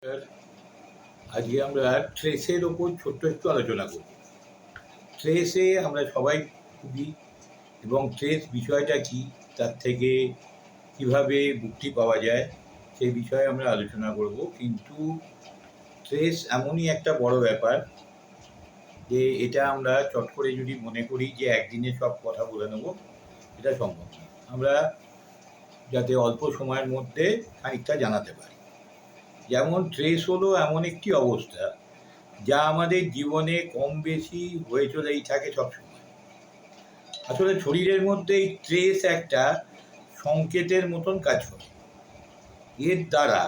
Sir, আজকে আমরা ট্রেসের ওপর ছোট্ট একটু আলোচনা করব। ট্রেসে আমরা সবাই ভুগি এবং ট্রেস বিষয়টা কি, তার থেকে কিভাবে মুক্তি পাওয়া যায় সেই বিষয়ে আমরা আলোচনা করব। কিন্তু ট্রেস এমনই একটা বড় ব্যাপার যে এটা আমরা চট করে যদি মনে করি যে একদিনে সব কথা বলে নেব, এটা সম্ভব না। আমরা যাতে অল্প সময়ের মধ্যে খানিকটা জানাতে পারি। যেমন ট্রেস হলো এমন একটি অবস্থা যা আমাদের জীবনে কম বেশি হয়ে চলেই থাকে সবসময়। আসলে শরীরের মধ্যে এই ট্রেস একটা সংকেতের মতন কাজ করে। এর দ্বারা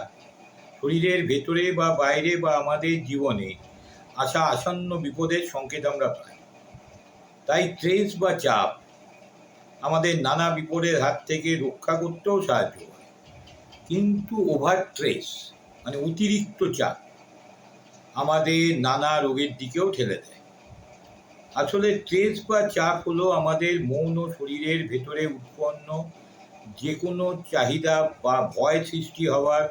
শরীরের ভেতরে বা বাইরে বা আমাদের জীবনে আসা আসন্ন বিপদের সংকেত আমরা পাই। তাই ট্রেস বা চাপ আমাদের নানা বিপদের হাত থেকে রক্ষা করতেও সাহায্য করে। কিন্তু ওভার ট্রেস মানে অতিরিক্ত চাপ আমাদের নানা রোগের দিকেও ঠেলে দেয়। আসলে ট্রেস বা চাপ হলো আমাদের মৌন শরীরের ভেতরে উৎপন্ন যে কোনো চাহিদা বা ভয় সৃষ্টি হওয়ার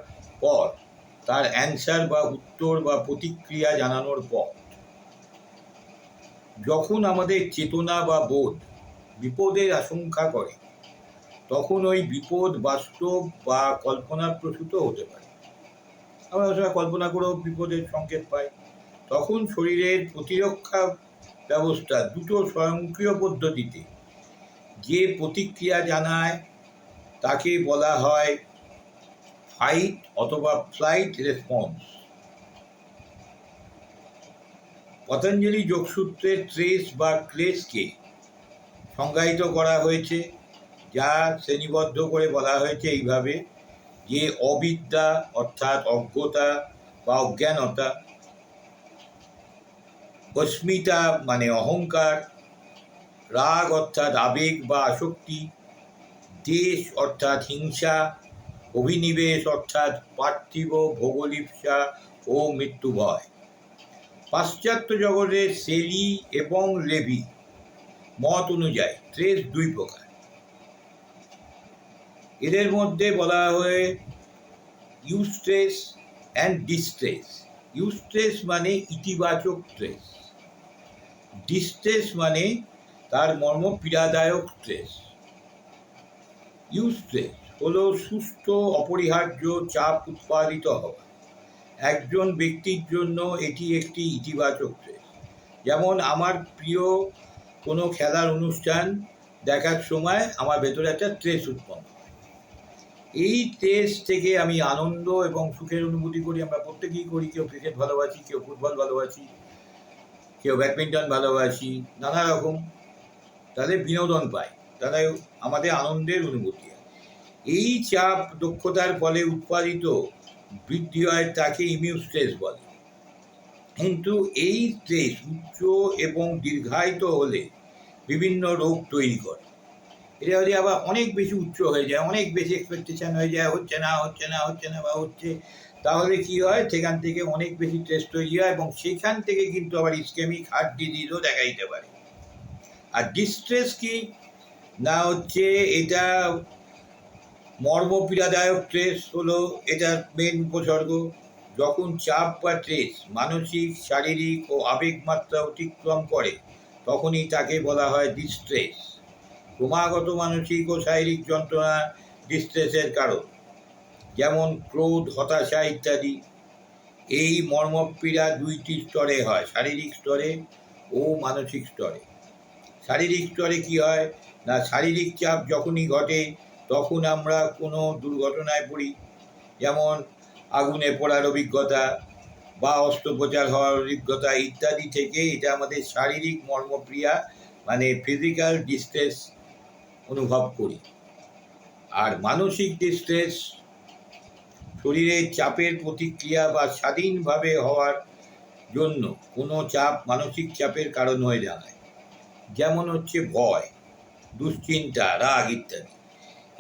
পর তার অ্যান্সার বা উত্তর বা প্রতিক্রিয়া জানানোর পর। যখন আমাদের চেতনা বা বোধ বিপদের আশঙ্কা করে, তখন ওই বিপদ বাস্তব বা কল্পনাপ্রসূত হতে পারে। আমরা সেটা কল্পনা করেও বিপদের সংকেত পাই। তখন শরীরের প্রতিরক্ষা ব্যবস্থা দুটো স্বয়ংক্রিয় পদ্ধতিতে যে প্রতিক্রিয়া জানায় তাকে বলা হয় ফাইট অথবা ফ্লাইট রেসপন্স। পতঞ্জলি যোগসূত্রে ট্রেস বা ক্লেশকে সংজ্ঞায়িত করা হয়েছে, যা শ্রেণীবদ্ধ করে বলা হয়েছে এইভাবে যে অবিদ্যা অর্থাৎ অজ্ঞতা বা অজ্ঞানতা, অস্মিতা মানে অহংকার, রাগ অর্থাৎ আবেগ বা আসক্তি, দেশ অর্থাৎ হিংসা, অভিনিবেশ অর্থাৎ পার্থিব ভোগলিপ্সা ও মৃত্যু ভয়। পাশ্চাত্য জগতের সেলি এবং লেভি মত অনুযায়ী ট্রেস দুই প্রকার। এদের মধ্যে বলা হয় ইউস্ট্রেস অ্যান্ড ডিস্ট্রেস। ইউস্ট্রেস মানে ইতিবাচক ট্রেস, ডিস্ট্রেস মানে তার মর্ম পীড়াদায়ক ট্রেস। ইউস্ট্রেস হলো সুস্থ অপরিহার্য চাপ উৎপাদিত হওয়া। একজন ব্যক্তির জন্য এটি একটি ইতিবাচক ট্রেস। যেমন আমার প্রিয় কোনো খেলার অনুষ্ঠান দেখার সময় আমার ভেতরে একটা ট্রেস উৎপন্ন হয়। এই ট্রেস থেকে আমি আনন্দ এবং সুখের অনুভূতি করি। আমরা প্রত্যেকেই করি। কেউ ক্রিকেট ভালোবাসি, কেউ ফুটবল ভালোবাসি, কেউ ব্যাডমিন্টন ভালোবাসি, নানা রকম তাদের বিনোদন পায়, তারা আমাদের আনন্দের অনুভূতি। এই চাপ দক্ষতার ফলে উৎপাদিত বৃদ্ধি হয়, তাকে ইমিউস্ট্রেস বলে। কিন্তু এই স্ট্রেস উচ্চ এবং দীর্ঘায়িত হলে বিভিন্ন রোগ তৈরি করে। এটা যদি আবার অনেক বেশি উচ্চ হয়ে যায়, অনেক বেশি এক্সপেকটেশন হয়ে যায়, হচ্ছে না হচ্ছে না হচ্ছে না বা হচ্ছে, তাহলে কি হয়, সেখান থেকে অনেক বেশি স্ট্রেস তৈরি হয় এবং সেখান থেকে কিন্তু আবার ইসকেমিক হার্ট ডিজিজও দেখা দিতে পারে। আর ডিস্ট্রেস কি না, হচ্ছে এটা মর্মপীড়াদায়ক ট্রেস হলো এটার মেন উপসর্গ। যখন চাপ বা ট্রেস মানসিক, শারীরিক ও আবেগ মাত্রা অতিক্রম করে, তখনই তাকে বলা হয় ডিস্ট্রেস। ক্রমাগত মানসিক ও শারীরিক যন্ত্রণা ডিস্ট্রেসের কারণ, যেমন ক্রোধ, হতাশা ইত্যাদি। এই মর্মপীড়া দুইটি স্তরে হয়, শারীরিক স্তরে ও মানসিক স্তরে। শারীরিক স্তরে কি হয় না, শারীরিক চাপ যখনই ঘটে তখন আমরা কোনো দুর্ঘটনায় পড়ি, যেমন আগুনে পড়ার অভিজ্ঞতা বা অস্ত্রোপচার হওয়ার অভিজ্ঞতা ইত্যাদি থেকে এটা আমাদের শারীরিক মর্মপ্রিয়া মানে ফিজিক্যাল ডিস্ট্রেস অনুভব করি। আর মানসিক ডিস্ট্রেস শরীরের চাপের প্রতিক্রিয়া বা স্বাধীনভাবে হওয়ার জন্য কোনো চাপ মানসিক চাপের কারণ হয়ে দাঁড়ায়, যেমন হচ্ছে ভয়, দুশ্চিন্তা, রাগ ইত্যাদি।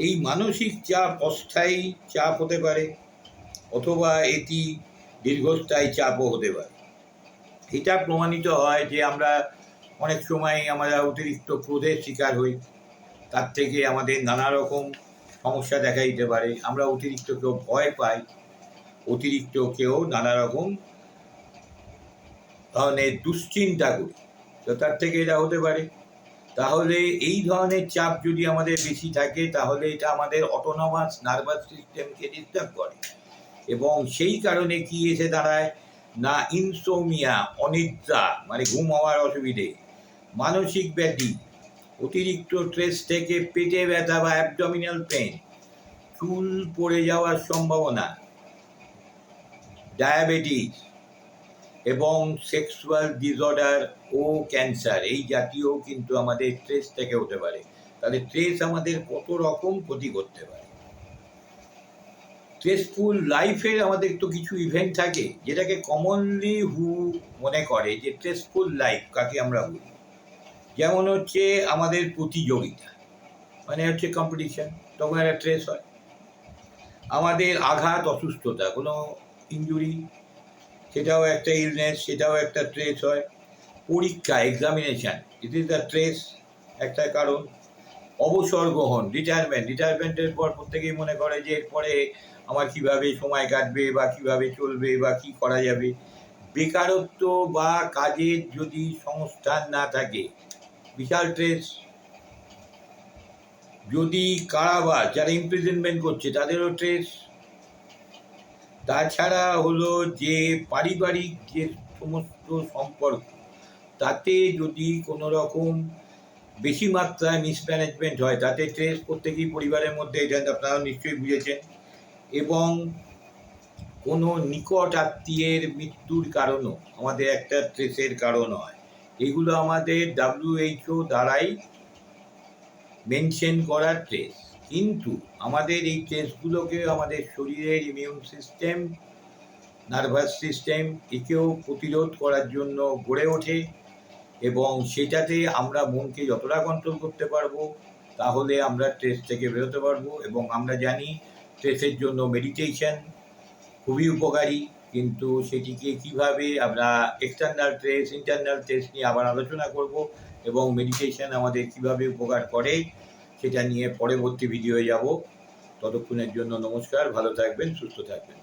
এই মানসিক চাপ অস্থায়ী চাপ হতে পারে অথবা এটি দীর্ঘস্থায়ী চাপও হতে পারে। এটা প্রমাণিত হয় যে আমরা অনেক সময় আমরা অতিরিক্ত ক্রোধের শিকার হই, তার থেকে আমাদের নানা রকম সমস্যা দেখা দিতে পারে। আমরা অতিরিক্ত কেউ ভয় পাই, অতিরিক্ত কেউ নানা রকম ধরনের দুশ্চিন্তা করি, তো তার থেকে এটা হতে পারে। তাহলে এই ধরনের চাপ যদি আমাদের বেশি থাকে তাহলে এটা আমাদের অটোনমাস নার্ভাস সিস্টেমকে ডিস্টার্ব করে, এবং সেই কারণে কি এসে দাঁড়ায় না ইনসোমিয়া, অনিদ্রা মানে ঘুম হওয়ার অসুবিধে, মানসিক ব্যাধি, অতিরিক্ত স্ট্রেস থেকে পেটে ব্যথা বা অ্যাবডোমিনাল পেন, চুল পড়ে যাওয়ার সম্ভাবনা, ডায়াবেটিস এবং সেক্সুয়াল ডিসঅর্ডার ও ক্যান্সার এই জাতীয় কিন্তু আমাদের স্ট্রেস থেকে হতে পারে। তাহলে স্ট্রেস আমাদের কত রকম ক্ষতি করতে পারে। স্ট্রেসফুল লাইফের আমাদের তো কিছু ইভেন্ট থাকে যেটাকে কমনলি মনে করে যে স্ট্রেসফুল লাইফ কাকে আমরা বলি। যেমন হচ্ছে আমাদের প্রতিযোগিতা, মানে হচ্ছে কম্পিটিশন, তখন একটা স্ট্রেস হয়। আমাদের আঘাত, অসুস্থতা, কোনো ইনজুরি, সেটাও একটা ইলনেস, সেটাও একটা স্ট্রেস হয়। পরীক্ষা, examination, it is the stress একটা কারণ। অবসর গ্রহণ, রিটায়ারমেন্টের পর প্রত্যেকেই মনে করে যে এরপরে আমার কীভাবে সময় কাটবে বা কীভাবে চলবে বা কী করা যাবে। বেকারত্ব বা কাজের যদি সংস্থান না থাকে, বিশাল স্ট্রেস। যদি কারাবাস, যারা ইমপ্রিজনমেন্ট করছে তাদেরও স্ট্রেস। তাছাড়া হলো যে পারিবারিক যে সমস্ত সম্পর্ক, তাতে যদি কোনো রকম বেশি মাত্রায় মিসম্যানেজমেন্ট হয় তাতে স্ট্রেস প্রত্যেকেই পরিবারের মধ্যে, এটা আপনারা নিশ্চয়ই বুঝেছেন। এবং কোনো নিকট আত্মীয়ের মৃত্যুর কারণও আমাদের একটা স্ট্রেসের কারণ হয়। এগুলো আমাদের WHO দ্বারাই মেনশন করা স্ট্রেস। কিন্তু আমাদের এই স্ট্রেসগুলোকে আমাদের শরীরের ইমিউন সিস্টেম, নার্ভাস সিস্টেম একেও প্রতিরোধ করার জন্য গড়ে ওঠে, এবং সেটাতে আমরা মনকে যতটা কন্ট্রোল করতে পারবো তাহলে আমরা স্ট্রেস থেকে বেরোতে পারবো। এবং আমরা জানি স্ট্রেসের জন্য মেডিটেশন খুবই উপকারী, কিন্তু সেটিকে কিভাবে আমরা এক্সটার্নাল স্ট্রেস, ইন্টারনাল স্ট্রেস নিয়ে আবার আলোচনা করব, এবং মেডিটেশন আমাদের কিভাবে উপকার করে সেটা নিয়ে পরবর্তী ভিডিওয়ে যাব। ততক্ষণের জন্য নমস্কার, ভালো থাকবেন, সুস্থ থাকবেন।